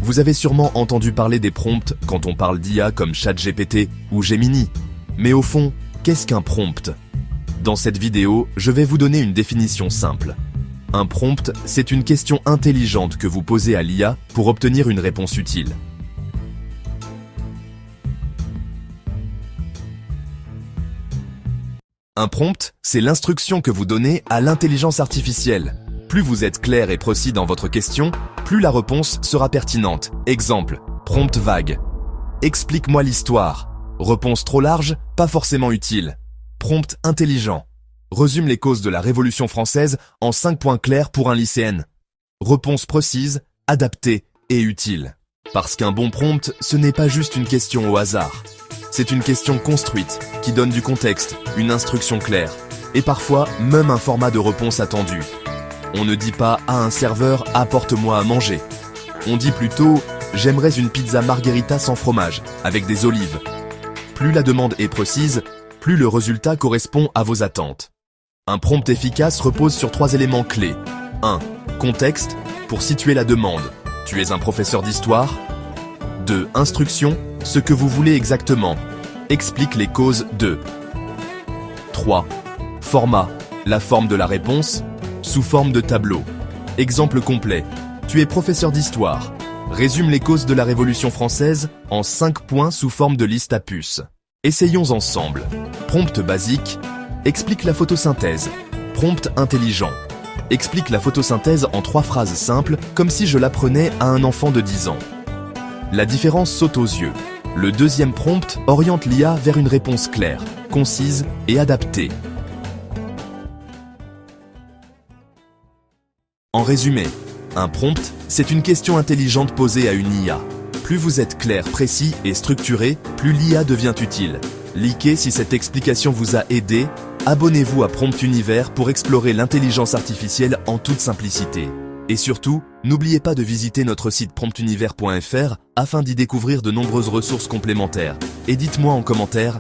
Vous avez sûrement entendu parler des prompts quand on parle d'IA comme ChatGPT ou Gemini. Mais au fond, qu'est-ce qu'un prompt? Dans cette vidéo, je vais vous donner une définition simple. Un prompt, c'est une question intelligente que vous posez à l'IA pour obtenir une réponse utile. Un prompt, c'est l'instruction que vous donnez à l'intelligence artificielle. Plus vous êtes clair et précis dans votre question, plus la réponse sera pertinente. Exemple, prompt vague. Explique-moi l'histoire. Réponse trop large, pas forcément utile. Prompt intelligent. Résume les causes de la Révolution française en 5 points clairs pour un lycéenne. Réponse précise, adaptée et utile. Parce qu'un bon prompt, ce n'est pas juste une question au hasard. C'est une question construite, qui donne du contexte, une instruction claire, et parfois même un format de réponse attendu. On ne dit pas à un serveur « apporte-moi à manger ». On dit plutôt « j'aimerais une pizza margherita sans fromage, avec des olives ». Plus la demande est précise, plus le résultat correspond à vos attentes. Un prompt efficace repose sur 3 éléments clés. 1. Contexte, pour situer la demande. Tu es un professeur d'histoire. 2. Instruction, ce que vous voulez exactement. Explique les causes de. 3. Format, la forme de la réponse, sous forme de tableau. Exemple complet. Tu es professeur d'histoire. Résume les causes de la Révolution française en 5 points sous forme de liste à puces. Essayons ensemble. Prompt basique. Explique la photosynthèse. Prompt intelligent. Explique la photosynthèse en 3 phrases simples, comme si je l'apprenais à un enfant de 10 ans. La différence saute aux yeux. Le deuxième prompt oriente l'IA vers une réponse claire, concise et adaptée. En résumé, un prompt, c'est une question intelligente posée à une IA. Plus vous êtes clair, précis et structuré, plus l'IA devient utile. Likez si cette explication vous a aidé. Abonnez-vous à Prompt Univers pour explorer l'intelligence artificielle en toute simplicité. Et surtout, n'oubliez pas de visiter notre site promptunivers.fr afin d'y découvrir de nombreuses ressources complémentaires. Et dites-moi en commentaire,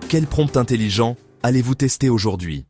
quel prompt intelligent allez-vous tester aujourd'hui ?